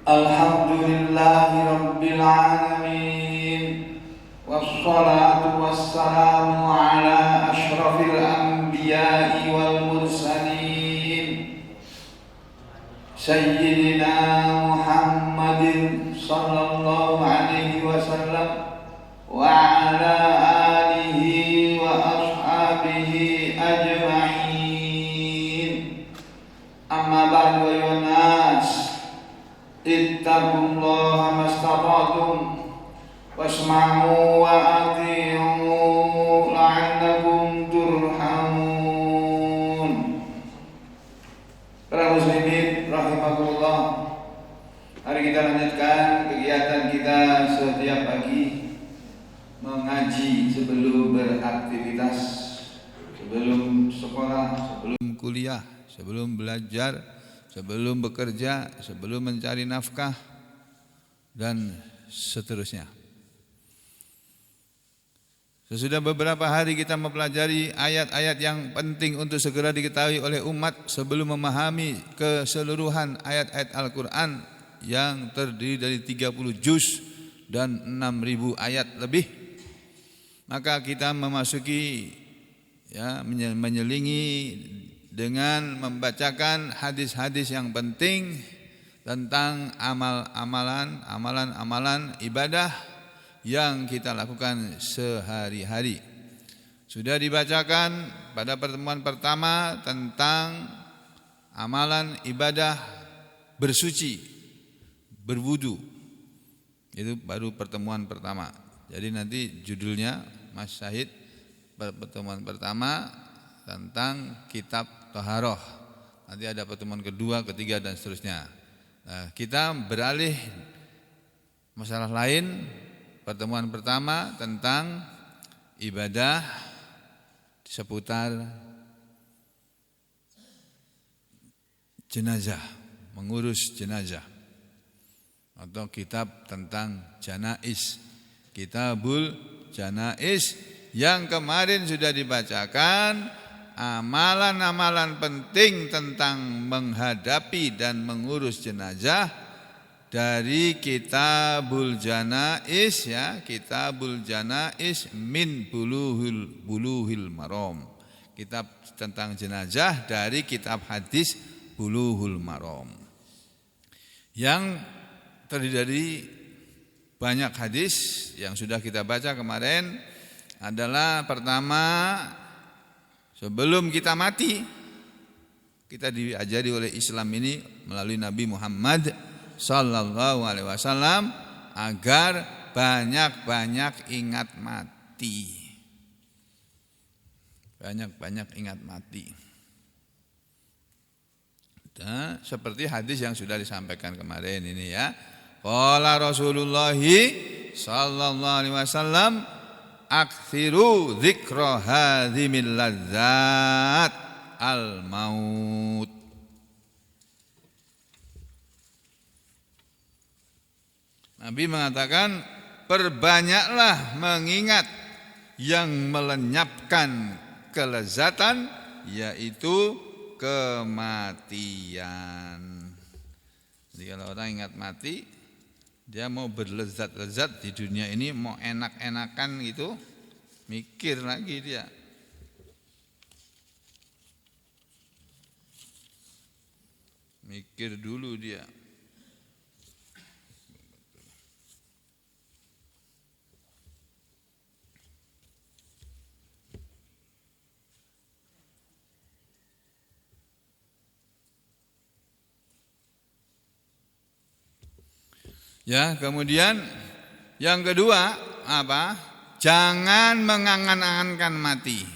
Alhamdulillahi Rabbil Alamin. Wassalatu wassalamu ala ashrafil anbiya'i wal mursalin Sayyidina Muhammadin sallallahu alaihi wasallam wa ala alihi wa ashabihi ajma'in. Amma ba'du ayuhan nas, ittaqullaha mastata'tum wasma'u wa ati'u la'allakum turhamun. Para muslimin rahimakumullah, mari kita lanjutkan kegiatan kita setiap pagi mengaji sebelum beraktivitas, sebelum sekolah, sebelum kuliah, sebelum belajar, sebelum bekerja, sebelum mencari nafkah, dan seterusnya. Sesudah beberapa hari kita mempelajari ayat-ayat yang penting untuk segera diketahui oleh umat sebelum memahami keseluruhan ayat-ayat Al-Quran yang terdiri dari 30 juz dan 6.000 ayat lebih. Maka kita memasuki menyelingi dengan membacakan hadis-hadis yang penting tentang amalan-amalan ibadah yang kita lakukan sehari-hari. Sudah dibacakan pada pertemuan pertama tentang amalan ibadah bersuci, berwudu. Itu baru pertemuan pertama. Jadi nanti judulnya Mas Syahid pertemuan pertama tentang kitab Taharah. Nanti ada pertemuan kedua, ketiga, dan seterusnya. Nah, kita beralih masalah lain. Pertemuan pertama tentang ibadah seputar jenazah, mengurus jenazah, atau kitab tentang janaiz, Kitabul Janaiz, yang kemarin sudah dibacakan amalan-amalan penting tentang menghadapi dan mengurus jenazah dari Kitabul Janaiz, Kitabul Janaiz min Bulughil Maram. Kitab tentang jenazah dari kitab hadis Bulughul Maram, yang terdiri dari banyak hadis yang sudah kita baca kemarin. Adalah pertama, sebelum kita mati, kita diajari oleh Islam ini melalui Nabi Muhammad sallallahu alaihi wasallam agar banyak-banyak ingat mati. Banyak-banyak ingat mati. Nah, seperti hadis yang sudah disampaikan kemarin ini ya. Qala Rasulullah sallallahu alaihi wasallam, aktsiru dzikra hadzimil ladzat al maut. Nabi mengatakan, perbanyaklah mengingat yang melenyapkan kelezatan, yaitu kematian. Jadi kalau orang ingat mati, dia mau berlezat-lezat di dunia ini, mau enak-enakan gitu, mikir lagi dia. Mikir dulu dia. Ya, kemudian yang kedua apa? Jangan mengangan-angankan mati.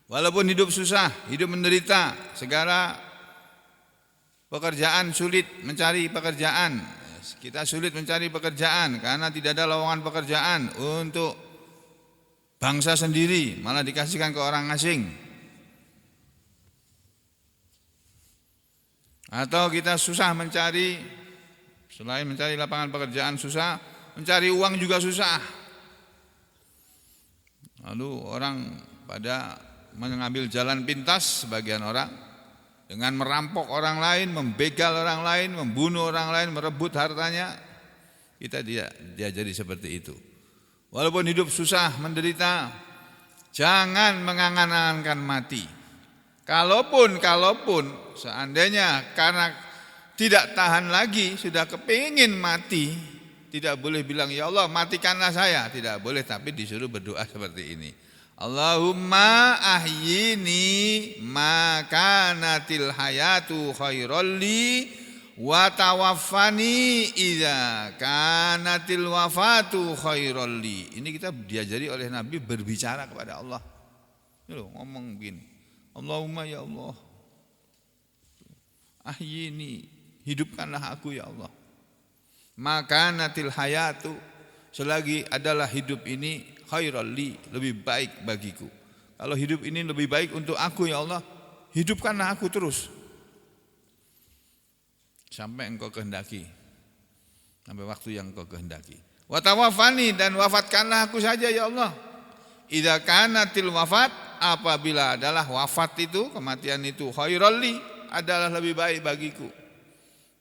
Walaupun hidup susah, hidup menderita, segala pekerjaan sulit, mencari pekerjaan. Kita sulit mencari pekerjaan karena tidak ada lowongan pekerjaan untuk bangsa sendiri, malah dikasihkan ke orang asing. Atau kita susah mencari, selain mencari lapangan pekerjaan susah, mencari uang juga susah. Lalu orang pada mengambil jalan pintas, sebagian orang dengan merampok orang lain, membegal orang lain, membunuh orang lain, merebut hartanya. Kita tidak diajari seperti itu. Walaupun hidup susah, menderita, jangan mengangan-angankan mati. Kalaupun seandainya karena tidak tahan lagi, sudah kepingin mati, tidak boleh bilang ya Allah matikanlah saya, tidak boleh, tapi disuruh berdoa seperti ini. Allahumma ahyini ma kanatil hayatu khairal li wa tawaffani idza kanatil wafatu khairal li. Ini kita diajari oleh Nabi berbicara kepada Allah. Ini loh, ngomong begini. Allahumma ya Allah, ahyini, hidupkanlah aku ya Allah. Maka natil hayatu, selagi adalah hidup ini khairal li, lebih baik bagiku. Kalau hidup ini lebih baik untuk aku ya Allah, hidupkanlah aku terus sampai engkau kehendaki, sampai waktu yang engkau kehendaki. Wa tawaffani, dan wafatkanlah aku saja ya Allah. Idza kanatil wafat, apabila adalah wafat itu, kematian itu khairal li, adalah lebih baik bagiku.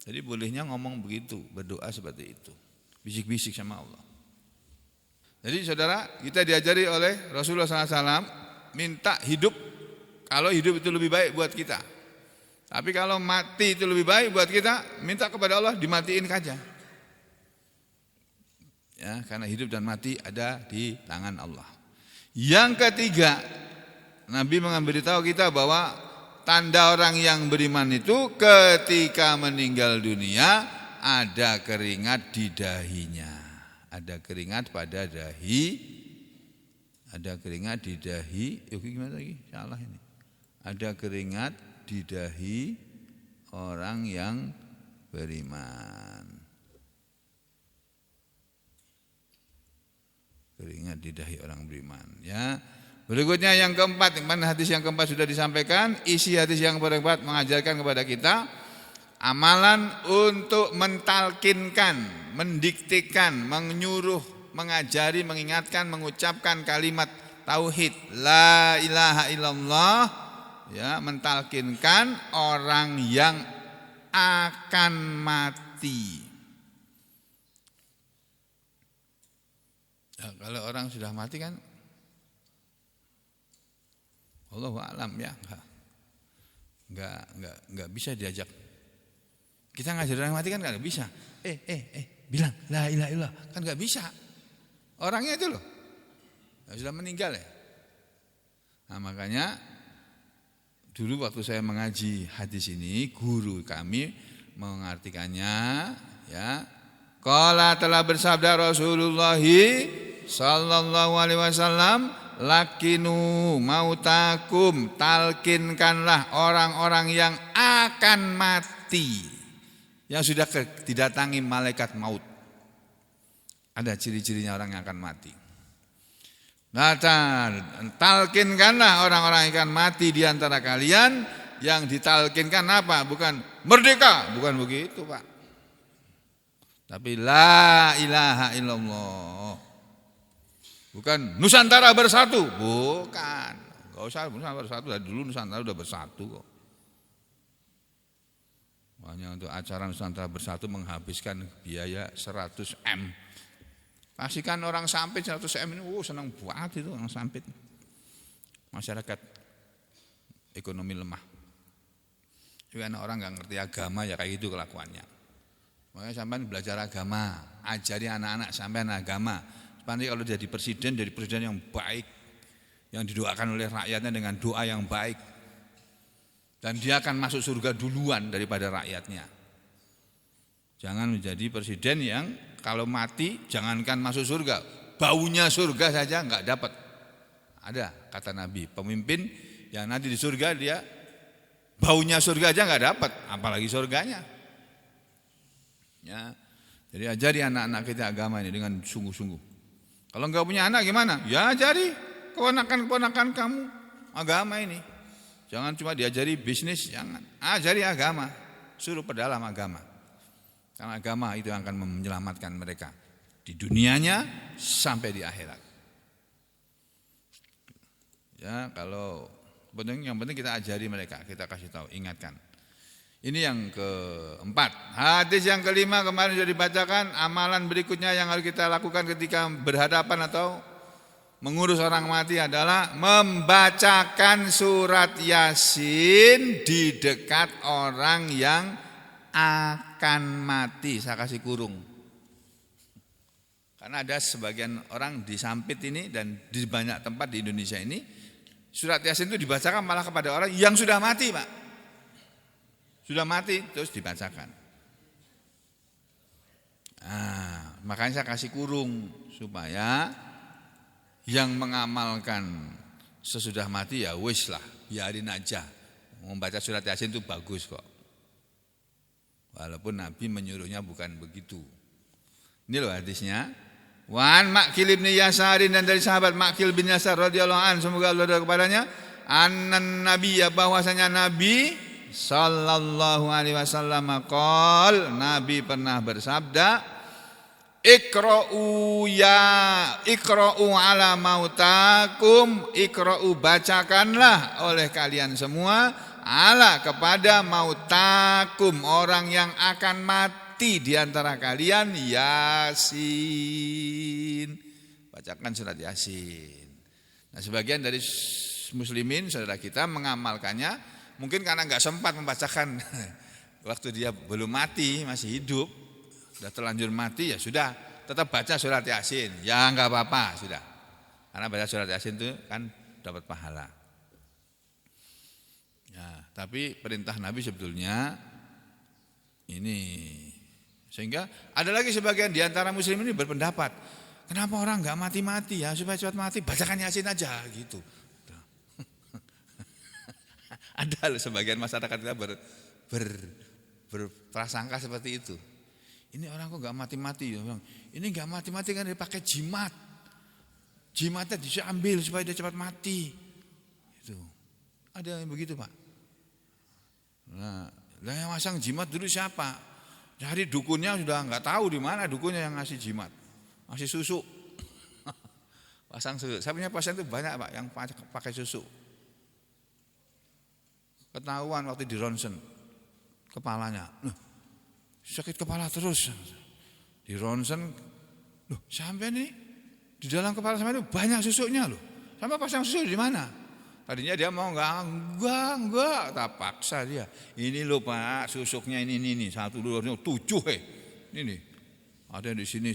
Jadi bolehnya ngomong begitu, berdoa seperti itu, bisik-bisik sama Allah. Jadi saudara, kita diajari oleh Rasulullah SAW minta hidup, kalau hidup itu lebih baik buat kita. Tapi kalau mati itu lebih baik buat kita, minta kepada Allah dimatiin saja. Ya, karena hidup dan mati ada di tangan Allah. Yang ketiga, Nabi memberitahu kita bahwa tanda orang yang beriman itu ketika meninggal dunia ada keringat di dahinya. Ada keringat pada dahi. Ada keringat di dahi. Gimana lagi? Salah ini. Ada keringat di dahi orang yang beriman. Keringat di dahi orang beriman, ya. Berikutnya yang keempat, hadis yang keempat sudah disampaikan. Isi hadis yang keempat mengajarkan kepada kita amalan untuk mentalkinkan, mendiktekan, menyuruh, mengajari, mengingatkan, mengucapkan kalimat tauhid la ilaha illallah, ya, mentalkinkan orang yang akan mati. Ya, kalau orang sudah mati kan Allahu a'lam, ya, enggak bisa diajak. Kita ngajar orang mati kan enggak bisa. Bilang la ilaha illallah, kan enggak bisa. Orangnya itu loh, sudah meninggal ya. Nah, makanya dulu waktu saya mengaji hadis ini, guru kami mengartikannya, ya. Qala telah bersabda Rasulullah sallallahu alaihi wasallam, lakinu mautakum, talkinkanlah orang-orang yang akan mati, yang sudah didatangi malaikat maut. Ada ciri-cirinya orang yang akan mati. Nah, talkinkanlah orang-orang yang akan mati di antara kalian. Yang ditalkinkan apa? Bukan merdeka, bukan begitu, Pak. Tapi la ilaha illallah. Bukan Nusantara bersatu, bukan. Enggak usah Nusantara bersatu, dari dulu Nusantara udah bersatu kok. Makanya untuk acara Nusantara bersatu menghabiskan biaya 100 M. Pastikan orang Sampit 100 M ini, senang banget itu orang Sampit. Masyarakat ekonomi lemah. Karena orang enggak ngerti agama, ya kayak gitu kelakuannya. Makanya sampean belajar agama, ajari anak-anak sampean agama. Nanti kalau jadi presiden yang baik, yang didoakan oleh rakyatnya dengan doa yang baik, dan dia akan masuk surga duluan daripada rakyatnya. Jangan menjadi presiden yang kalau mati jangankan masuk surga, baunya surga saja enggak dapat. Ada kata Nabi, pemimpin yang nanti di surga dia baunya surga aja enggak dapat, apalagi surganya. Ya, jadi ajari anak-anak kita agama ini dengan sungguh-sungguh. Kalau enggak punya anak gimana? Ya ajari keponakan-keponakan kamu agama ini. Jangan cuma diajari bisnis, jangan. Ajari agama, suruh pedalam agama. Karena agama itu yang akan menyelamatkan mereka di dunianya sampai di akhirat. Ya, kalau Yang penting kita ajari mereka, kita kasih tahu, ingatkan. Ini yang keempat. Hadis yang kelima kemarin sudah dibacakan. Amalan berikutnya yang harus kita lakukan ketika berhadapan atau mengurus orang mati adalah membacakan surat Yasin di dekat orang yang akan mati. Saya kasih kurung. Karena ada sebagian orang disampit ini dan di banyak tempat di Indonesia ini surat Yasin itu dibacakan malah kepada orang yang sudah mati, Pak. Sudah mati terus dibacakan. Makanya saya kasih kurung supaya yang mengamalkan sesudah mati ya wis lah, biarin aja. Membaca surat Yasin itu bagus kok. Walaupun Nabi menyuruhnya bukan begitu. Ini loh hadisnya. Wan Ma'qil bin Yasarin, dan dari sahabat Ma'qil bin Yasar radhiyallahu anhu, semoga Allah ridha kepadanya, annan nabiyya, bahwasanya Nabi sallallahu alaihi wasallam qol, Nabi pernah bersabda, Iqra'u ala mautakum, iqra'u, bacakanlah oleh kalian semua, ala, kepada mautakum, orang yang akan mati di antara kalian, Yasin. Bacakan surat Yasin. Nah, sebagian dari muslimin saudara kita mengamalkannya mungkin karena enggak sempat membacakan waktu dia belum mati, masih hidup. Sudah terlanjur mati ya sudah, tetap baca surat Yasin. Ya enggak apa-apa, sudah. Karena baca surat Yasin itu kan dapat pahala. Ya, tapi perintah Nabi sebetulnya ini. Sehingga ada lagi sebagian di antara muslim ini berpendapat, kenapa orang enggak mati-mati ya, supaya cepat mati bacakan Yasin aja gitu. Ada loh sebagian masyarakat kita berprasangka seperti itu. Ini orang kok enggak mati-mati ya, Bang. Ini enggak mati-mati kan dipakai jimat. Jimatnya diambil supaya dia cepat mati. Itu. Ada yang begitu, Pak. Nah, yang masang jimat dulu siapa? Jadi dukunnya sudah enggak tahu di mana dukunnya yang ngasih jimat. Ngasih susu. Pasang susu. Saya punya pasien itu banyak, Pak, yang pakai susu. Ketahuan waktu di ronsen kepalanya. Sakit kepala terus. Di ronsen, loh, sampai nih di dalam kepala sampai itu banyak susunya loh. Sampai pasang susu di mana? Tadinya dia mau enggak, tak paksa dia. Ini loh Pak, susuknya ini 1, 2, 3, 7 Ini. Ada di sini.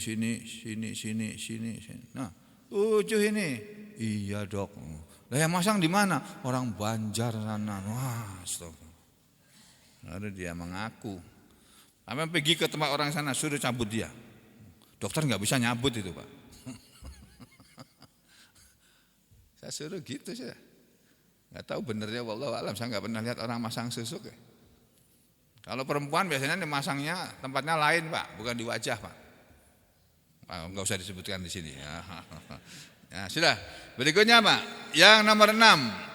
Nah, 7 ini. Iya, Dok. Lah yang masang di mana? Orang Banjar sana. Wah, astagfirullah. Lalu dia mengaku. Sampai pergi ke tempat orang sana, suruh cabut dia. Dokter enggak bisa nyabut itu, Pak. Saya suruh gitu saja. Enggak tahu benernya wallahu alam, saya enggak pernah lihat orang masang susuk ya. Kalau perempuan biasanya dimasangnya tempatnya lain, Pak, bukan di wajah, Pak. Enggak usah disebutkan di sini ya. Ya, sudah. Berikutnya, Pak, yang nomor 6.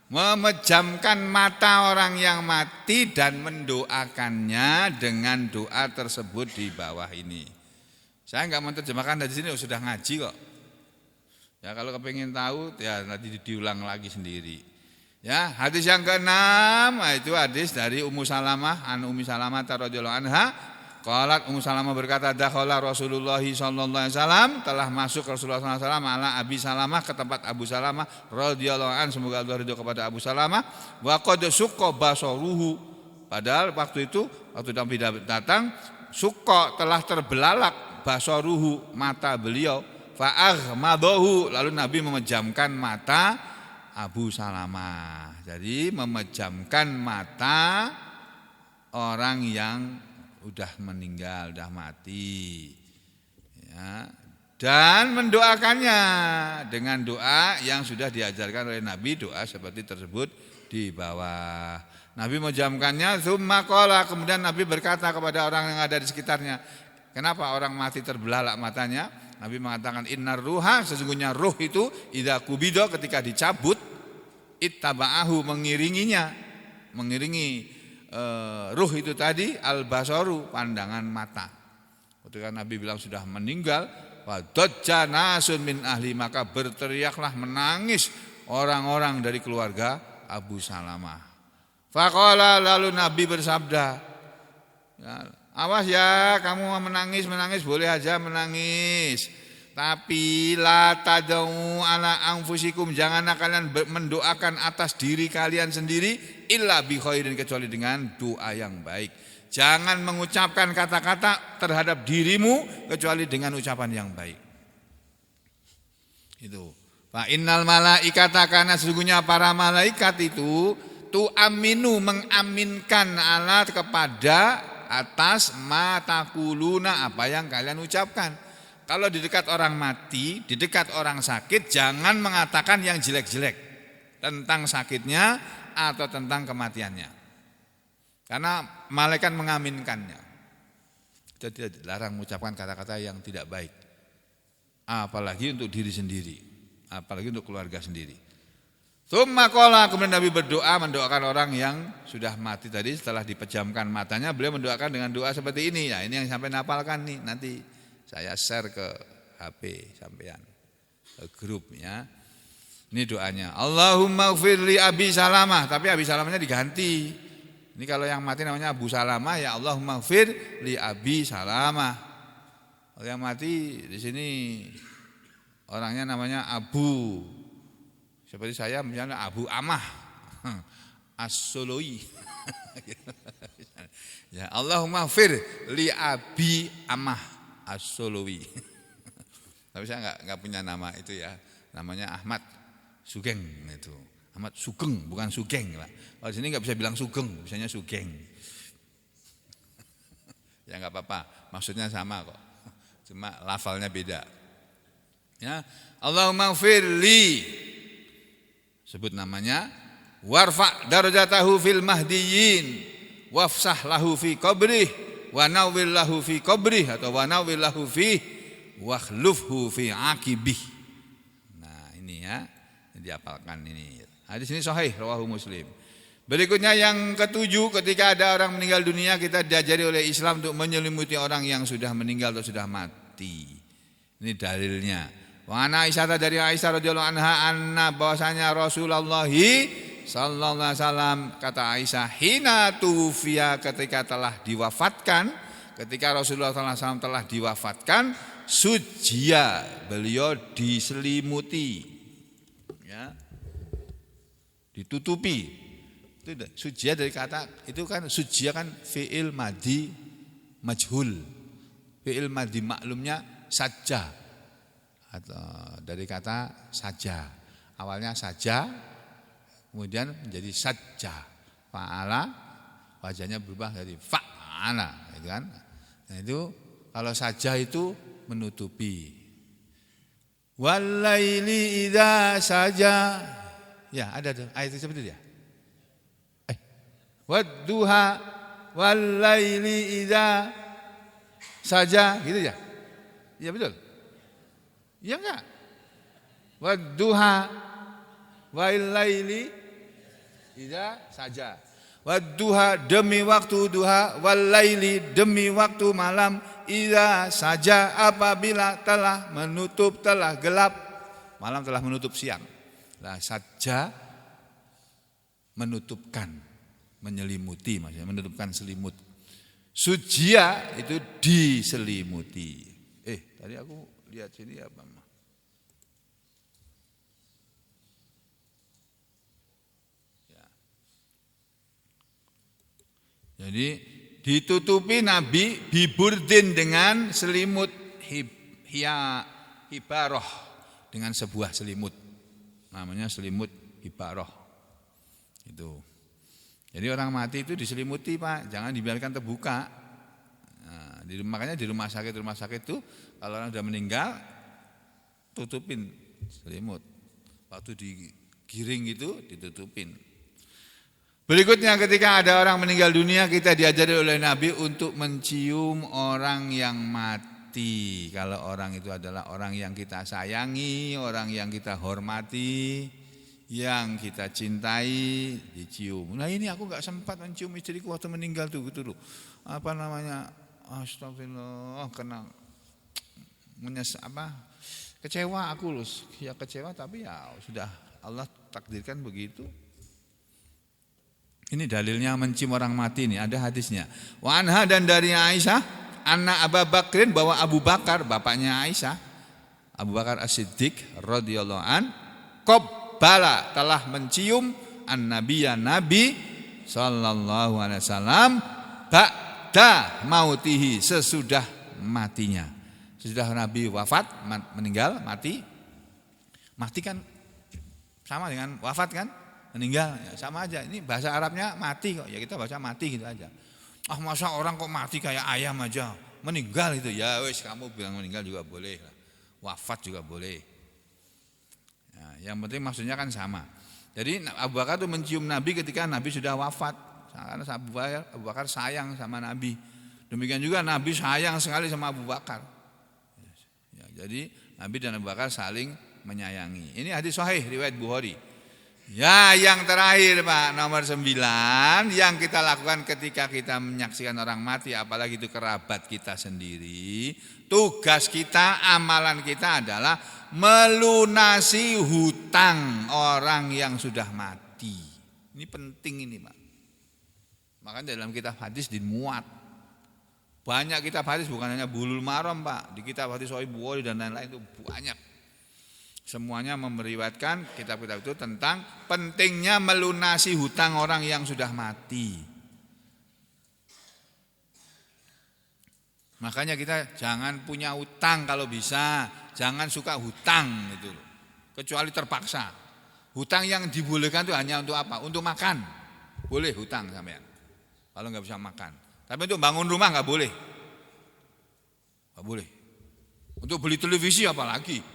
Memejamkan mata orang yang mati dan mendoakannya dengan doa tersebut di bawah ini. Saya enggak menerjemahkan dari sini, sudah ngaji kok. Ya, kalau kepingin tahu ya nanti diulang lagi sendiri. Ya, hadis yang ke-6 itu hadis dari Ummu Salamah, Ummi Salamah radhiyallahu anha. Qalat, Ummu Salamah berkata, dakhala Rasulullah sallallahu alaihi wasallam, telah masuk Rasulullah sallallahu alaihi wasallam ala Abi Salamah, ke tempat Abu Salamah radhiyallahu anhu, semoga Allah ridho kepada Abu Salamah, wa qad suqqa basaruhu. Padahal waktu itu waktu Nabi datang, suqqa, telah terbelalak, basaruhu, mata beliau. Fa'aghmadahu, lalu Nabi memejamkan mata Abu Salamah. Jadi memejamkan mata orang yang udah meninggal, udah mati. Ya, dan mendoakannya dengan doa yang sudah diajarkan oleh Nabi, doa seperti tersebut di bawah. Nabi memejamkannya, tsumma qala, kemudian Nabi berkata kepada orang yang ada di sekitarnya. Kenapa orang mati terbelalak matanya? Nabi mengatakan, innar ruha, sesungguhnya ruh itu idza kubido, ketika dicabut, ittaba'ahu, mengiringi ruh itu tadi al-basaru, pandangan mata. Ketika Nabi bilang sudah meninggal, wadajja nasun min ahli, maka berteriaklah, menangis orang-orang dari keluarga Abu Salamah. Faqala, lalu Nabi bersabda, ya, awas ya, kamu menangis boleh aja menangis. Tapi la tad'u ala anfusikum, janganlah kalian mendoakan atas diri kalian sendiri illa bi khairin, kecuali dengan doa yang baik. Jangan mengucapkan kata-kata terhadap dirimu kecuali dengan ucapan yang baik. Itu. Fa innal malaikata, karena sesungguhnya para malaikat itu tu'aminu, mengaminkan ala kepada atas matakuluna, apa yang kalian ucapkan. Kalau di dekat orang mati, di dekat orang sakit, jangan mengatakan yang jelek-jelek tentang sakitnya atau tentang kematiannya. Karena malaikat mengaminkannya. Jadi dilarang mengucapkan kata-kata yang tidak baik. Apalagi untuk diri sendiri, apalagi untuk keluarga sendiri. Tsumma qala, kemudian Nabi berdoa, mendoakan orang yang sudah mati tadi setelah dipejamkan matanya, beliau mendoakan dengan doa seperti ini. Ya, ini yang sampai napalkan nih, nanti saya share ke HP sampean, ke grup ya. Ini doanya. Allahumma ighfir li Abi Salamah, tapi Abi Salamahnya diganti. Ini kalau yang mati namanya Abu Salamah, ya Allahumma ighfir li Abi Salamah. Kalau yang mati di sini orangnya namanya Abu. Seperti saya misalnya Abu Amah As-Soloi. Ya, Allahumma ighfir li Abi Amah As-Solowi. Tapi saya enggak punya nama itu ya. Namanya Ahmad Sugeng itu. Ahmad Sugeng, bukan Sugeng, Pak. Kalau di sini enggak bisa bilang Sugeng, bisanya Sugeng. Ya enggak apa-apa, maksudnya sama kok. Cuma lafalnya beda. Ya, Allahumma ighfirli. Sebut namanya, warfa darajatahu fil mahdiyyin, wafsah lahu fi qabrih. Wa nawwil lahu fi qabrih, atau wa nawwil lahu fi wakhlufhu fi aqibih. Nah, ini ya, dihafalkan ini. Hadis ini sahih, rawahu Muslim. Berikutnya yang ketujuh, ketika ada orang meninggal dunia, kita diajari oleh Islam untuk menyelimuti orang yang sudah meninggal atau sudah mati. Ini dalilnya. Wa ana Aisyah, dari Aisyah radhiyallahu anha, anna, bahwasanya Rasulullah sallallahu alaihi wasallam, kata Aisyah, hina tufiya, ketika telah diwafatkan, ketika Rasulullah sallallahu alaihi wasallam telah diwafatkan, sujia, beliau diselimuti, ya, ditutupi. Itu sujia dari kata itu kan, sujia kan fi'il madhi majhul, fi'il madhi maklumnya saja, atau dari kata saja, awalnya saja, kemudian menjadi sajja, fa'ala, wajahnya berubah dari fa'ala, gitu kan? Nah, itu kalau saja itu menutupi. Walaili idza saja, ya ada tuh ayat itu seperti itu ya. Wadduha walaili idza saja, gitu ya? Iya betul. Iya enggak? Wadduha walaili idza saja. Wadduha, demi waktu duha, walaili, demi waktu malam, idza saja, apabila telah menutup, telah gelap, malam telah menutup siang. Nah, saja menutupkan, menyelimuti, maksudnya menutupkan selimut. Sujia itu diselimuti. Tadi aku lihat sini apa? Jadi ditutupi Nabi biburdin, dengan selimut, hibaroh, dengan sebuah selimut, namanya selimut hibaroh. Itu. Jadi orang mati itu diselimuti, Pak, jangan dibiarkan terbuka. Nah, makanya di rumah sakit itu kalau orang sudah meninggal, tutupin selimut. Waktu digiring itu ditutupin. Berikutnya, ketika ada orang meninggal dunia, kita diajari oleh Nabi untuk mencium orang yang mati. Kalau orang itu adalah orang yang kita sayangi, orang yang kita hormati, yang kita cintai, dicium. Nah, ini aku enggak sempat mencium istriku waktu meninggal tuh, gitu loh. Apa namanya? Astagfirullah, kena kecewa aku loh. Ya kecewa, tapi ya sudah, Allah takdirkan begitu. Ini dalilnya mencium orang mati nih, ada hadisnya. Wa anha, dan dari Aisyah, anna Abu Bakrin, bahwa Abu Bakar bapaknya Aisyah, Abu Bakar As-Siddiq radhiyallahu an, qabbala, telah mencium an-nabiyya, Nabi sallallahu alaihi wasallam, ba'da mautihi, sesudah matinya. Sesudah Nabi wafat, meninggal, mati. Mati kan sama dengan wafat kan? Meninggal, ya sama aja. Ini bahasa Arabnya mati kok. Ya kita baca mati gitu aja. Ah, masa orang kok mati kayak ayam aja? Meninggal itu. Ya wes, kamu bilang meninggal juga boleh. Wafat juga boleh. Ya, yang penting maksudnya kan sama. Jadi Abu Bakar itu mencium Nabi ketika Nabi sudah wafat. Karena Abu Bakar sayang sama Nabi. Demikian juga Nabi sayang sekali sama Abu Bakar. Ya, jadi Nabi dan Abu Bakar saling menyayangi. Ini hadis sahih riwayat Bukhari. Ya, yang terakhir Pak, nomor 9, yang kita lakukan ketika kita menyaksikan orang mati, apalagi itu kerabat kita sendiri, tugas kita, amalan kita adalah melunasi hutang orang yang sudah mati. Ini penting ini Pak. Makanya dalam kitab hadis dimuat. Banyak kitab hadis, bukan hanya Bulughul Maram Pak, di kitab hadis Sahih Bukhari dan lain-lain itu banyak. Semuanya meriwayatkan kitab-kitab itu tentang pentingnya melunasi hutang orang yang sudah mati. Makanya kita jangan punya hutang kalau bisa, jangan suka hutang gitu loh. Kecuali terpaksa. Hutang yang dibolehkan itu hanya untuk apa? Untuk makan. Boleh hutang sampean. Kalau nggak bisa makan. Tapi untuk bangun rumah nggak boleh. Nggak boleh. Untuk beli televisi apalagi?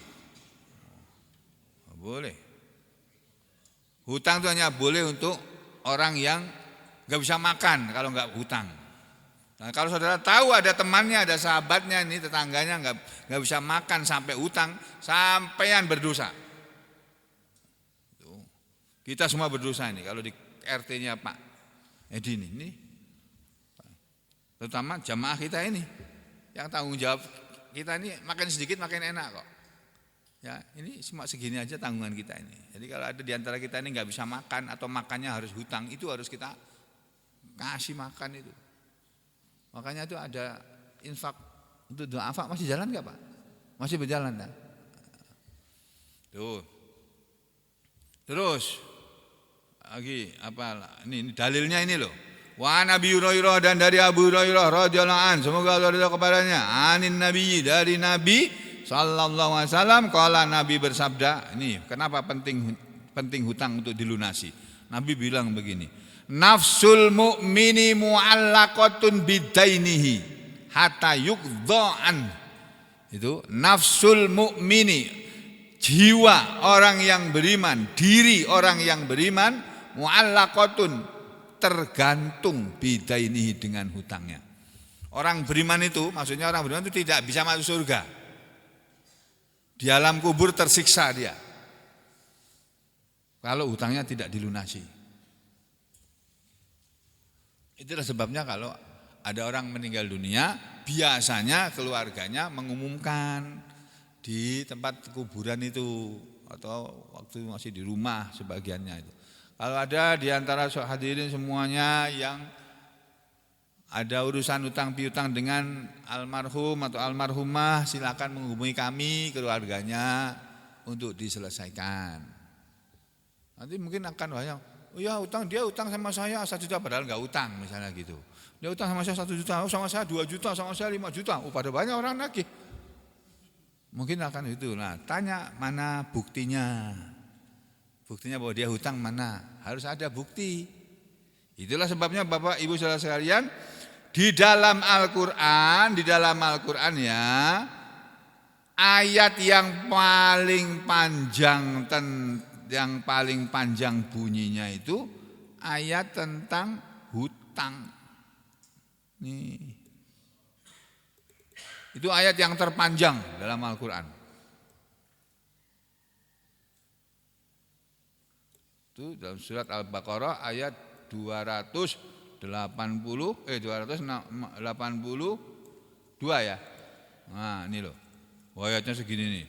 Boleh. Hutang itu hanya boleh untuk orang yang nggak bisa makan kalau nggak hutang. Nah, kalau saudara tahu ada temannya, ada sahabatnya, ini tetangganya nggak bisa makan sampai hutang, sampean berdosa. Tuh. Kita semua berdosa ini kalau di RT-nya Pak Edi ini, terutama jamaah kita ini, yang tanggung jawab kita ini makan sedikit makin enak kok. Ya, ini cuma segini aja tanggungan kita ini. Jadi kalau ada di antara kita ini nggak bisa makan atau makannya harus hutang, itu harus kita kasih makan itu. Makanya itu ada infak untuk doa infak, masih jalan nggak Pak? Masih berjalan kan? Tuh. Terus lagi apa? Ini dalilnya ini loh. Wa Nabi Hurairah, dan dari Abu Hurairah radhiyallahu an, semoga Allah ridha kepadanya, anin Nabi, dari Nabi sallallahu alaihi wasallam, qala, Nabi bersabda, ini kenapa penting hutang untuk dilunasi. Nabi bilang begini, nafsul mu'mini mu'allaqatun bidainihi hatta yuqdha'an. Itu nafsul mu'mini, jiwa orang yang beriman, diri orang yang beriman, mu'allaqatun, tergantung bidainihi, dengan hutangnya. Orang beriman itu, maksudnya orang beriman itu tidak bisa masuk surga. Di alam kubur tersiksa dia kalau hutangnya tidak dilunasi. Itulah sebabnya kalau ada orang meninggal dunia, biasanya keluarganya mengumumkan di tempat kuburan itu, atau waktu masih di rumah sebagiannya itu. Kalau ada di antara hadirin semuanya yang ada urusan utang piutang dengan almarhum atau almarhumah, silakan menghubungi kami, keluarganya, untuk diselesaikan. Nanti mungkin akan banyak, oh ya dia utang sama saya 1 juta, padahal enggak utang misalnya gitu. Dia utang sama saya 1 juta, oh sama saya 2 juta, sama saya 5 juta. Oh pada banyak orang nagih. Mungkin akan itu. Nah, tanya mana buktinya. Buktinya bahwa dia hutang mana? Harus ada bukti. Itulah sebabnya Bapak Ibu saudara sekalian, di dalam Al-Qur'an ya, ayat yang paling panjang bunyinya itu ayat tentang hutang. Nih. Itu ayat yang terpanjang dalam Al-Qur'an. Itu dalam surat Al-Baqarah ayat 282 ya. Nah, ini loh. Ayatnya segini nih.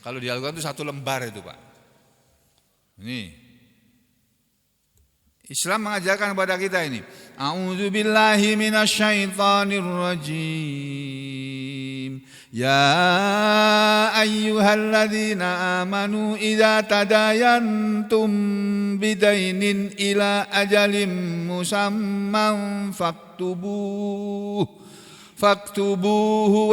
Kalau di Al-Qur'an itu 1 lembar itu, Pak. Ini Islam mengajarkan kepada kita ini. A'udzubillahi minasyaitonirrajim. Ya ayyuhalladzina amanu idza tadayantum bidainin ila ajalin musamman faktubuhu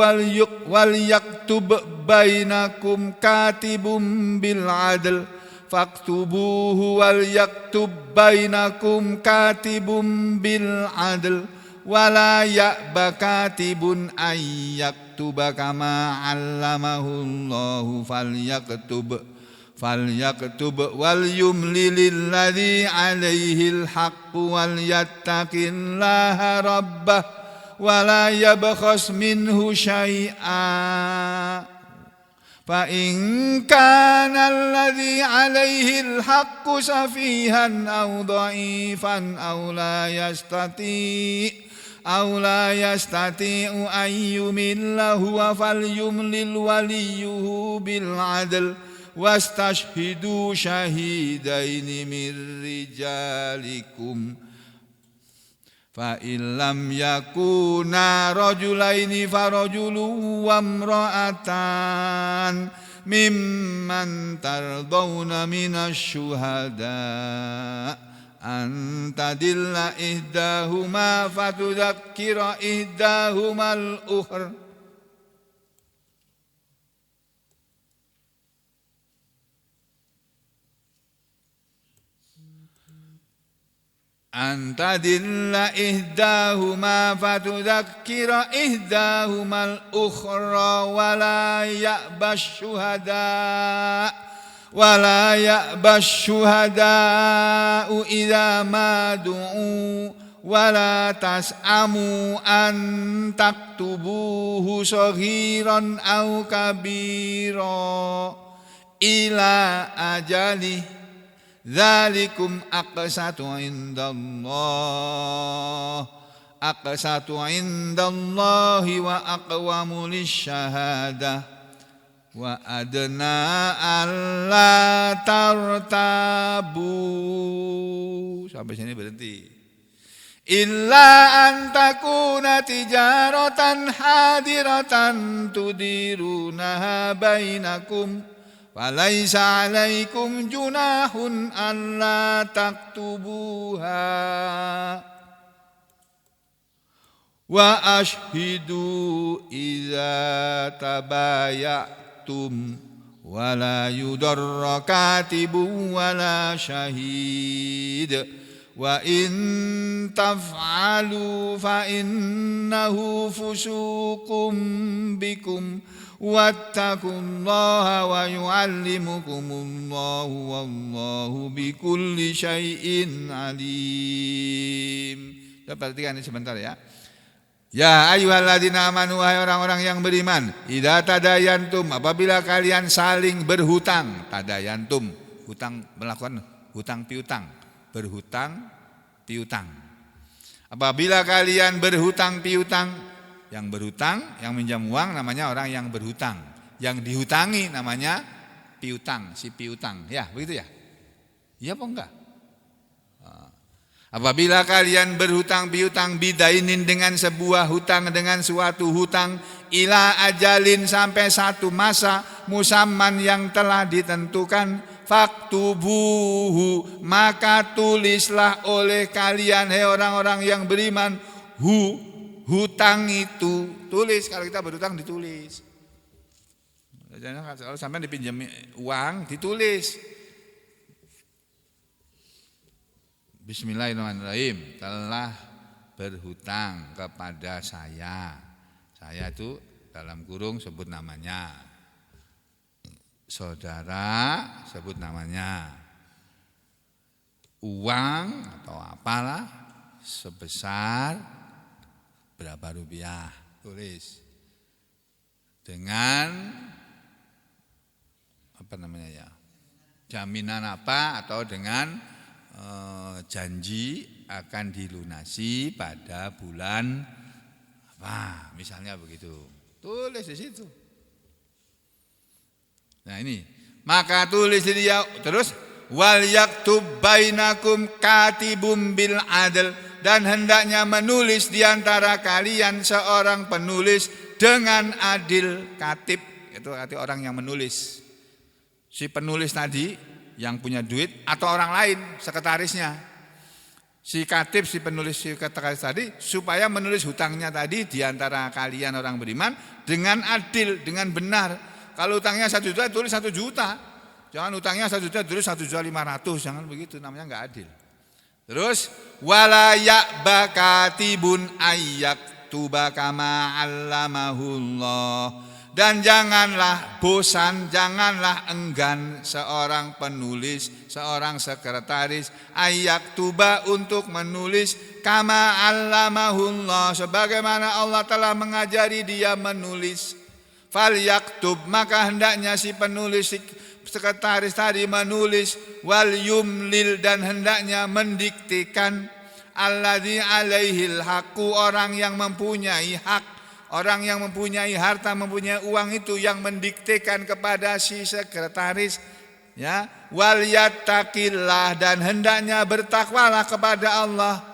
wal yaktub bainakum katibum bil adl. Faktubuhu wal yaktub bainakum katibum bil adl wala ya'ba katibun ay yaktuba kama 'allamahullahu falyaktub wal yumlilil ladzi 'alaihil haqqu wal yattaqillaha rabbah wala yabkhas minhu syai'a. فإن كان الذي عليه الحق سفيها أو ضعيفا أو لا يستطيع أن يمل هو فليملل وليه بالعدل واستشهدوا شهيدين من رجالكم فإن لم يكونا رجلين فرجل وامرأتان ممن ترضون من الشهداء أن تضل إحداهما فتذكر إحداهما الأخرى Antadilla ihdahuma fatudzakkira ihdahumal ukhra wala ya'bash syuhada idza ma du'u wala tas'amu an taktubuhu saghiran aw kabira ila ajalihi Dzalikum aqsatu indallahi wa aqwamu lisyahadah wa adna alla tartabu. Sampai sini berhenti. Illa an takuna tijaratan hadiratan tudirunaha bainakum Falaisa alaikum junahun an la taktubuha wa ashhidu idza tabayatum wa la yudarra katibun wa la shahid wa in taf'alu fa innahu fusuqum bikum wattaqullaha wa yu'allimukumullahu wallahu bikulli syai'in alim. Kita perhatikan ini sebentar ya. Ya ayyuhalladzina amanu wahai orang-orang yang beriman, idza tadayantum apabila kalian saling berhutang, tadayantum hutang melakukan hutang piutang, berhutang piutang. Apabila kalian berhutang piutang, yang berhutang, yang minjam uang namanya orang yang berhutang. Yang dihutangi namanya piutang, si piutang. Ya, begitu ya? Iya apa enggak? Apabila kalian berhutang piutang bidainin dengan sebuah hutang, dengan suatu hutang ila ajalin sampai satu masa musamman yang telah ditentukan, faktubuhu maka tulislah oleh kalian hai orang-orang yang beriman hutang itu. Tulis, kalau kita berhutang ditulis. Kalau sampai dipinjam uang ditulis. Bismillahirrahmanirrahim. Telah berhutang kepada saya. Saya itu dalam kurung sebut namanya. Saudara sebut namanya. Uang atau apalah sebesar berapa rupiah, tulis dengan apa namanya ya, jaminan apa atau dengan janji akan dilunasi pada bulan apa, misalnya begitu, tulis di situ. Nah ini, maka tulis dia terus wal yaktub bainakum katibum bil adl, dan hendaknya menulis di antara kalian seorang penulis dengan adil. Katib itu arti orang yang menulis. Si penulis tadi yang punya duit atau orang lain sekretarisnya. Si katib, si penulis, si sekretaris tadi supaya menulis hutangnya tadi di antara kalian orang beriman dengan adil, dengan benar. Kalau hutangnya 1 juta tulis 1 juta. Jangan hutangnya 1 juta tulis 1.500.000, jangan begitu, namanya enggak adil. Terus wala ya'ba katibun ayyaktuba kama 'allamahullah. Dan janganlah bosan, janganlah enggan seorang penulis, seorang sekretaris ayyaktuba untuk menulis kama 'allamahullah, sebagaimana Allah telah mengajari dia menulis. Falyaktub, maka hendaknya si penulis, si sekretaris tadi menulis, wal yumlil, dan hendaknya mendiktikan, alladzi alaihil haqqu, orang yang mempunyai hak. Orang yang mempunyai harta, mempunyai uang itu yang mendiktekan kepada si sekretaris, ya. Wal yattaqillah, dan hendaknya bertakwalah kepada Allah,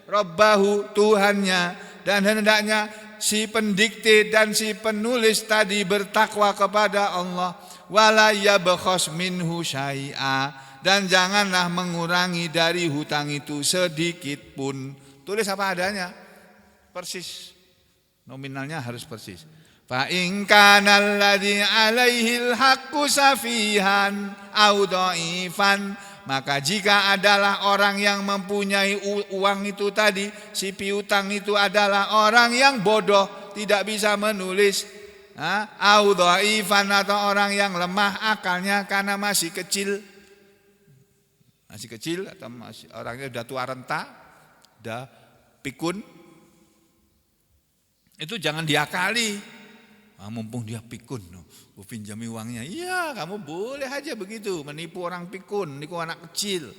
Rabbahu Tuhannya, dan hendaknya si pendikte dan si penulis tadi bertakwa kepada Allah. Wala yabkhas minhu syai'a, dan janganlah mengurangi dari hutang itu sedikit pun. Tulis apa adanya. Persis, nominalnya harus persis. Fa in kana alladzi 'alaihil haqqu safihan aw dhaifan, maka jika adalah orang yang mempunyai uang itu tadi, si piutang itu adalah orang yang bodoh, tidak bisa menulis, aw dhaifan, atau orang yang lemah akalnya karena masih kecil atau masih orangnya sudah tua renta, sudah pikun. Itu jangan diakali. Mumpung dia pikun, gue pinjami uangnya. Iya, kamu boleh aja begitu, menipu orang pikun, menipu anak kecil.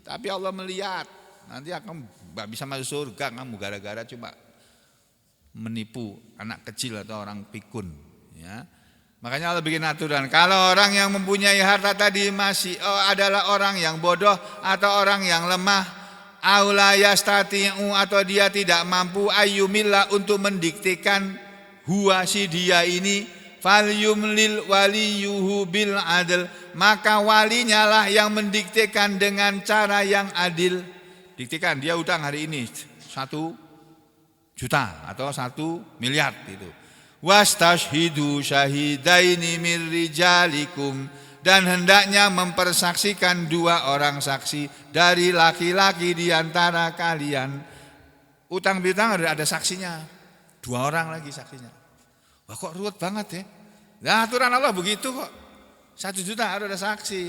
Tapi Allah melihat, nanti akan gak bisa masuk surga kamu gara-gara cuma menipu anak kecil atau orang pikun. Ya. Makanya Allah bikin aturan. Kalau orang yang mempunyai harta tadi masih adalah orang yang bodoh atau orang yang lemah, aula yastati'u, atau dia tidak mampu, ayyumillah, untuk mendiktekan huwa, si dia ini, falyumlil waliyuhu bil adl, maka walinya lah yang mendiktekan dengan cara yang adil. Diktekan dia utang hari ini 1 juta atau 1 miliar gitu. Wastashhidu syahidaini mir rijalikum, dan hendaknya mempersaksikan 2 orang saksi dari laki-laki di antara kalian. Utang piutang ada saksinya, 2 orang lagi saksinya. Wah, kok ruwet banget ya. Nah, aturan Allah begitu kok. 1 juta harus ada saksi.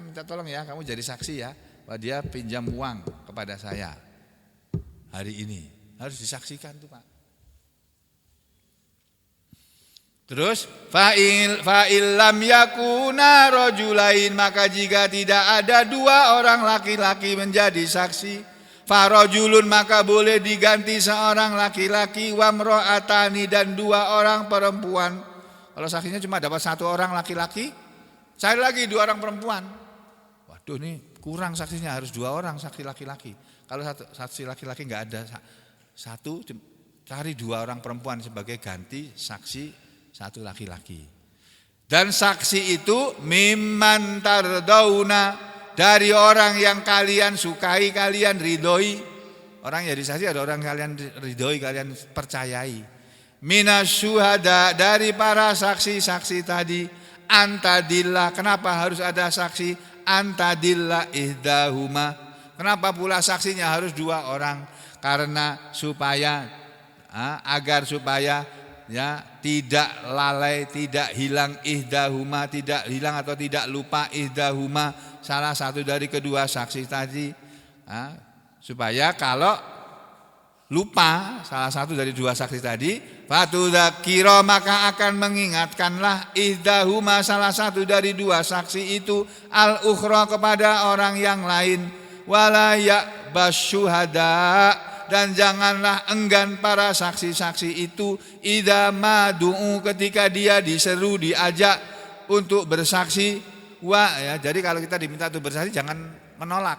Minta tolong ya, kamu jadi saksi ya, bahwa dia pinjam uang kepada saya hari ini. Harus disaksikan tuh Pak. Terus fa'il lam yakuna rajulain, maka jika tidak ada 2 orang laki-laki menjadi saksi, farajulun, maka boleh diganti seorang laki-laki, wamro'atani, dan 2 orang perempuan. Kalau saksinya cuma dapat 1 orang laki-laki, cari lagi 2 orang perempuan. Waduh, ini kurang saksinya, harus 2 orang saksi laki-laki. Kalau saksi laki-laki nggak ada 1, cari 2 orang perempuan sebagai ganti saksi 1 laki-laki. Dan saksi itu mimman tardauna, dari orang yang kalian sukai, kalian ridhoi. Orang yang disaksi ada orang kalian ridhoi, kalian percayai. Minas syuhada, dari para saksi-saksi tadi. Antadillah, kenapa harus ada saksi? Antadillah ihdahuma, kenapa pula saksinya harus 2 orang? Karena agar supaya ya tidak lalai, tidak hilang ihdahuma, tidak hilang atau tidak lupa ihdahuma, salah satu dari kedua saksi tadi, supaya kalau lupa salah satu dari 2 saksi tadi, fatudzakira, maka akan mengingatkanlah ihdahuma, salah satu dari 2 saksi itu, al-ukhra, kepada orang yang lain. Wala ya'basyuhada, dan janganlah enggan para saksi-saksi itu idza madu'u, ketika dia diseru, diajak untuk bersaksi, Ya, jadi kalau kita diminta untuk bersaksi jangan menolak.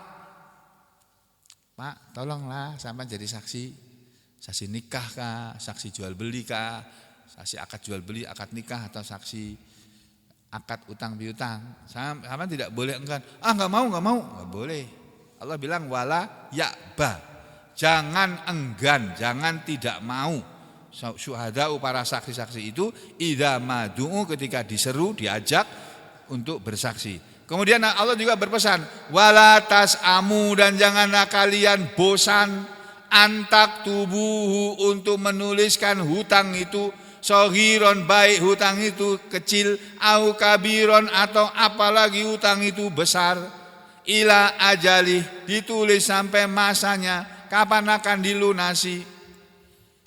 Pak, tolonglah sampai jadi saksi nikah kah, saksi jual beli kah, saksi akad jual beli, akad nikah, atau saksi akad utang piutang. Sama tidak boleh enggan. Enggak mau, enggak boleh. Allah bilang wala ya'ba. Jangan enggan, jangan tidak mau. Syuhada'u, para saksi-saksi itu idza madu'u, ketika diseru, diajak untuk bersaksi. Kemudian Allah juga berpesan, wala tas'amu, dan janganlah kalian bosan antak tubuhu, untuk menuliskan hutang itu, sohiron, baik hutang itu kecil, au kabiron, atau apalagi hutang itu besar, ila ajalih, ditulis sampai masanya kapan akan dilunasi.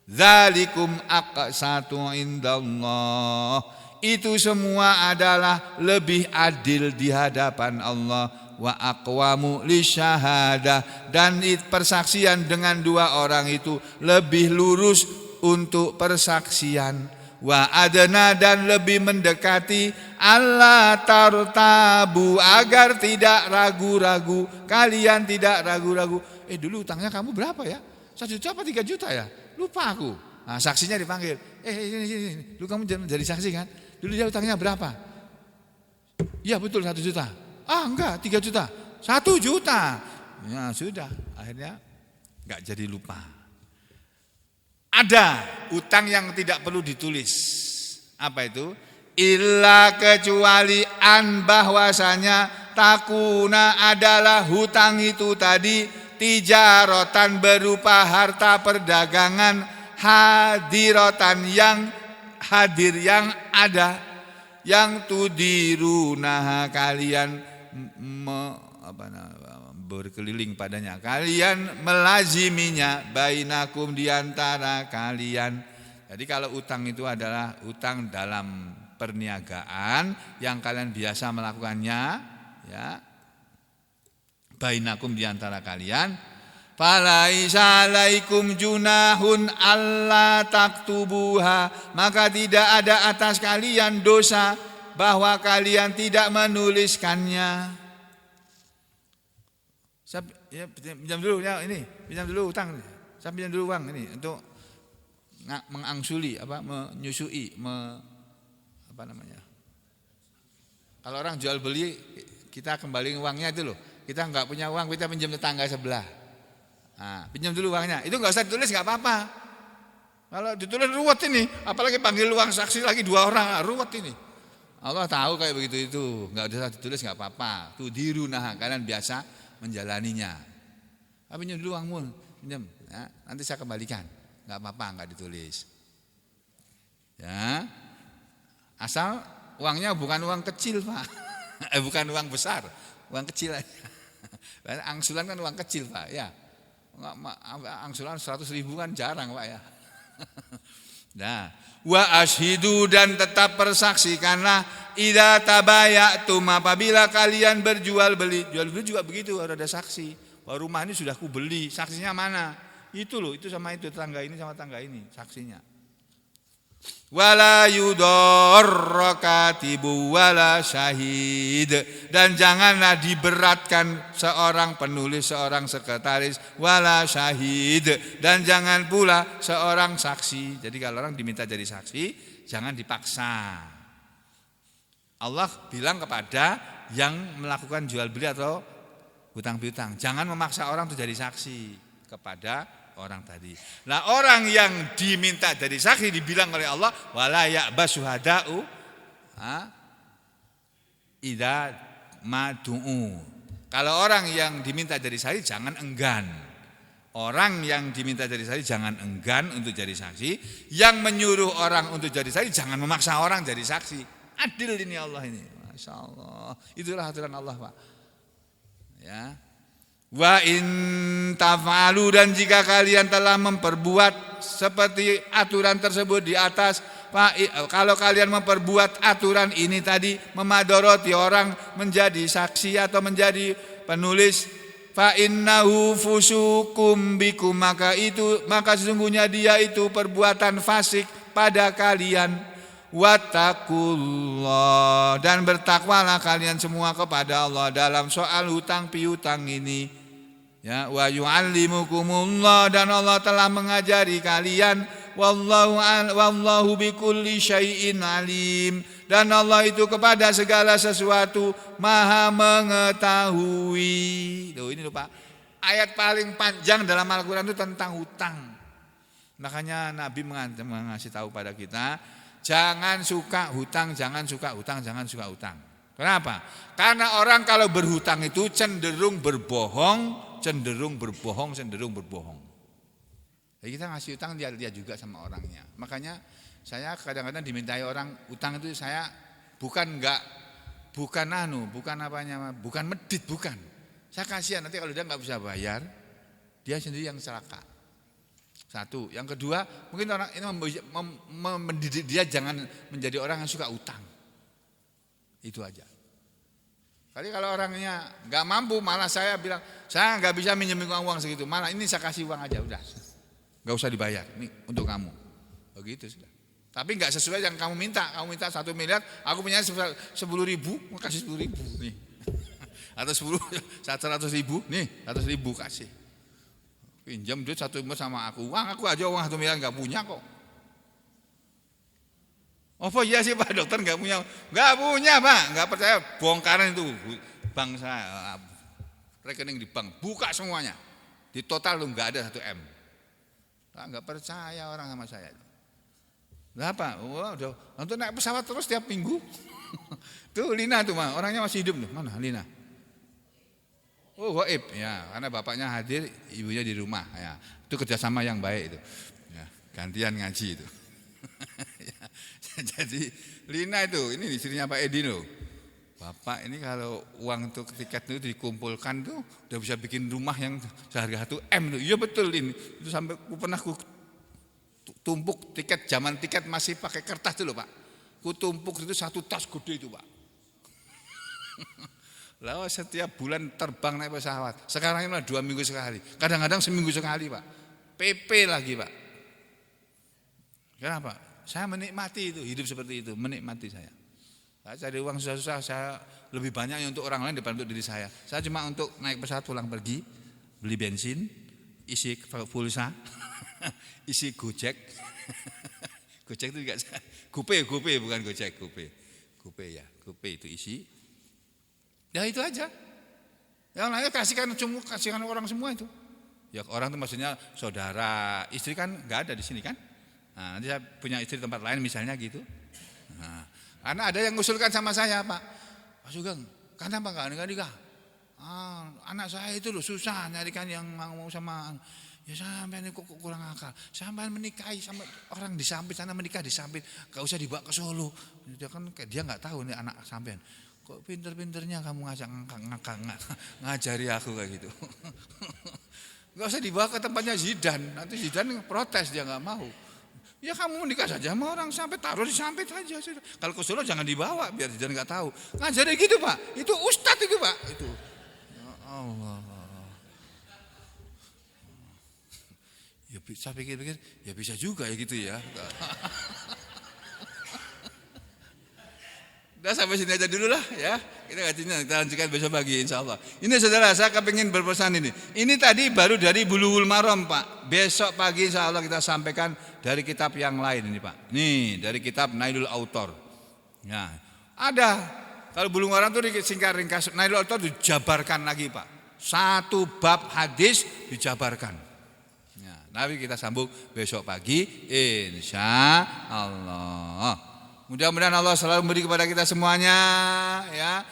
Dzalikum aqsatu indallah, itu semua adalah lebih adil di hadapan Allah. Wa aqwamu lisyahadah, dan persaksian dengan dua orang itu lebih lurus untuk persaksian. Wa adna, dan lebih mendekati, Allah tartabu, agar tidak ragu-ragu, kalian tidak ragu-ragu. Dulu utangnya kamu berapa ya? 1 juta apa 3 juta ya? Lupa aku. Nah, saksinya dipanggil. Sini. Dulu kamu jadi saksi kan? Dulu dia utangnya berapa? Iya betul 1 juta. Enggak, 3 juta. 1 juta. Ya sudah, akhirnya enggak jadi lupa. Ada utang yang tidak perlu ditulis. Apa itu? Illa, kecuali an, bahwasanya takuna adalah hutang itu tadi tijarotan, berupa harta perdagangan, hadirotan, yang hadir, yang ada, yang tudirunah, kalian berkeliling padanya, kalian melaziminya, bainakum, diantara kalian. Jadi kalau utang itu adalah utang dalam perniagaan yang kalian biasa melakukannya, ya, bainakum, diantara kalian, falaisa alaikum junahun alla taktubuha, maka tidak ada atas kalian dosa bahwa kalian tidak menuliskannya. Ya, pinjam dulu ya, ini pinjam dulu utang, saya pinjam dulu uang ini untuk mengangsuli, menyusui, apa namanya? Kalau orang jual beli, kita kembaliin uangnya itu loh. Kita enggak punya uang, kita pinjam tetangga sebelah. Nah, pinjam dulu uangnya. Itu enggak usah ditulis, enggak apa-apa. Kalau ditulis ruwet ini, apalagi panggil uang saksi lagi 2 orang, ruwet ini. Allah tahu kayak begitu itu, enggak usah ditulis, enggak apa-apa. Tuh dirunah, kalian biasa menjalaninya. Pinjam dulu uangmu, pinjam. Ya, nanti saya kembalikan. Enggak apa-apa, enggak ditulis. Ya. Asal uangnya bukan uang kecil, Pak. Bukan uang besar, uang kecil aja. Angsuran kan uang kecil, Pak, ya. Angsuran 100.000 kan jarang, Pak, ya. Nah, wa ashidu, dan tetap persaksikanlah, idza tabayatum, apabila kalian berjual beli. Jual beli juga begitu, harus ada saksi. Bahwa rumah ini sudah ku beli, saksinya mana? Itu loh, itu sama itu, tangga ini sama tangga ini, saksinya. Wala yudorra katibu wala syahid, dan janganlah diberatkan seorang penulis, seorang sekretaris, wala syahid, dan jangan pula seorang saksi. Jadi kalau orang diminta jadi saksi, jangan dipaksa. Allah bilang kepada yang melakukan jual beli atau hutang piutang, jangan memaksa orang untuk jadi saksi kepada orang tadi. Nah, orang yang diminta jadi saksi dibilang oleh Allah, wala ya'ba syuhada'u idza madu'u. Kalau orang yang diminta jadi saksi jangan enggan. Orang yang diminta jadi saksi jangan enggan untuk jadi saksi. Yang menyuruh orang untuk jadi saksi jangan memaksa orang jadi saksi. Adil ini Allah ini. Masya Allah. Itulah aturan Allah, Pak. Ya. Wa in taf'alu, dan jika kalian telah memperbuat seperti aturan tersebut di atas, kalau kalian memperbuat aturan ini tadi, memadoroti orang menjadi saksi atau menjadi penulis, fa innahu fusukum bikum, maka sesungguhnya dia itu perbuatan fasik pada kalian. wattaqullah, dan bertakwalah kalian semua kepada Allah dalam soal hutang piutang ini. Ya, wa yu'allimukumullah, dan Allah telah mengajari kalian. Wallahu bikulli syai'in alim, dan Allah itu kepada segala sesuatu maha mengetahui. Loh, ini lupa. Ayat paling panjang dalam Al-Quran itu tentang hutang. Makanya Nabi mengasih tahu pada kita, jangan suka hutang, jangan suka hutang, jangan suka hutang. Kenapa? Karena orang kalau berhutang itu cenderung berbohong. Jadi kita ngasih hutang, dia juga sama orangnya. Makanya saya kadang-kadang dimintai orang hutang itu, saya bukan medit, bukan. Saya kasihan, nanti kalau dia nggak bisa bayar, dia sendiri yang celaka. Satu, yang kedua, mungkin orang ini mendidik dia jangan menjadi orang yang suka utang. Itu aja. Kali kalau orangnya nggak mampu, malah saya bilang saya nggak bisa minjemin uang segitu, malah ini saya kasih uang aja, udah, nggak usah dibayar, ini untuk kamu. Begitu sudah. Tapi nggak sesuai yang kamu minta. Kamu minta 1 miliar, aku punya 10.000, mau kasih 10.000 nih. Atau 100.000 nih, 100.000 kasih. Pinjam duit 1 miliar sama aku. Aku aja uang 1 miliar nggak punya kok. Oh iya sih Pak, dokter nggak punya Pak, nggak percaya, bongkaran itu bank saya, rekening di bank, buka semuanya, di total lu nggak ada 1 M. Nggak percaya orang sama saya. Berapa? Udah, untuk naik pesawat terus tiap minggu. Tuh Lina tuh mah, orangnya masih hidup tuh, mana Lina? Oh gaib ya, karena bapaknya hadir, ibunya di rumah ya. Itu kerjasama yang baik itu. Ya, gantian ngaji itu. Jadi Lina itu, ini istrinya Pak Edi loh. Bapak ini kalau uang untuk tiket itu dikumpulkan tuh udah bisa bikin rumah yang seharga 1 M tuh. Iya betul ini. Itu sampai pernah tumpuk tiket, zaman tiket masih pakai kertas dulu Pak. Tumpuk itu 1 tas gede itu Pak. Lalu setiap bulan terbang naik pesawat. Sekarang ini 2 minggu sekali. Kadang-kadang seminggu sekali Pak. PP lagi Pak. Kenapa? Saya menikmati itu, hidup seperti itu, menikmati saya. Saya cari uang susah-susah, saya lebih banyak untuk orang lain daripada untuk diri saya. Saya cuma untuk naik pesawat pulang pergi, beli bensin, isi pulsa, isi Gojek. Gojek itu juga saya. Gope bukan Gojek, Gope itu isi. Ya itu aja. Yang lainnya kasihkan orang semua itu. Ya orang itu maksudnya saudara, istri kan nggak ada di sini kan? Nah, nanti saya punya istri tempat lain misalnya gitu. Nah, karena ada yang ngusulkan sama saya Pak Sugeng, kenapa nggak nikah? Anak saya itu loh susah nyarikan yang mau sama. Ya sampai ini kok kurang akal. Sampai menikahi sama orang di samping sana, menikah di samping, gak usah dibawa ke Solo. Dia nggak tahu nih anak sampean. Kok pinter-pinternya kamu ngajari aku kayak gitu. Gak usah dibawa ke tempatnya Zidan. Nanti Zidan protes, dia nggak mau. Ya kamu menikah saja sama orang sampai, taruh di samping saja. Kalau ke Solo jangan dibawa biar dia nggak tahu. Ngajari gitu Pak. Itu ustadz itu Pak. Itu. Ya Allah. Ya saya pikir-pikir ya bisa juga ya gitu ya. Udah sampai sini aja dulu lah ya. Kita lanjutkan besok pagi insya Allah. Ini saudara, saya kepingin berpesan ini. Ini tadi baru dari Bulughul Maram Pak. Besok pagi insya Allah kita sampaikan dari kitab yang lain ini Pak. Nih dari kitab Nailul Autor. Ya, ada. Kalau Bulughul Maram itu singkat ringkas. Nailul Autor dijabarkan lagi Pak. 1 bab hadis dijabarkan. Ya, nanti kita sambung besok pagi insya Allah. Mudah-mudahan Allah selalu memberi kepada kita semuanya ya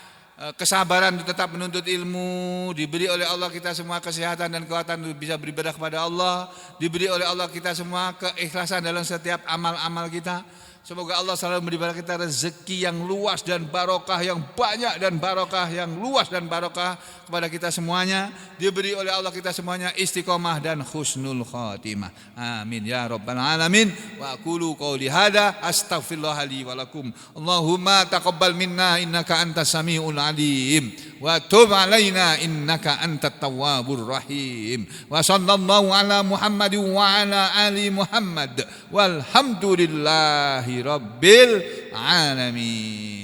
kesabaran untuk tetap menuntut ilmu, diberi oleh Allah kita semua kesehatan dan kekuatan untuk bisa beribadah kepada Allah, diberi oleh Allah kita semua keikhlasan dalam setiap amal-amal kita. Semoga Allah selalu memberi kepada kita rezeki yang luas dan barokah yang banyak dan barokah yang luas dan barokah kepada kita semuanya. Diberi oleh Allah kita semuanya istiqomah dan husnul khatimah. Amin ya rabbal alamin. Wa aqulu qouli hada astaghfirullah li wa lakum. Allahumma taqabbal minna innaka antas samiul alim. wa tub alaina innaka antat tawwabur rahim. Wa sallallahu ala Muhammadin wa ala ali Muhammad walhamdulillahi rabbil alamin.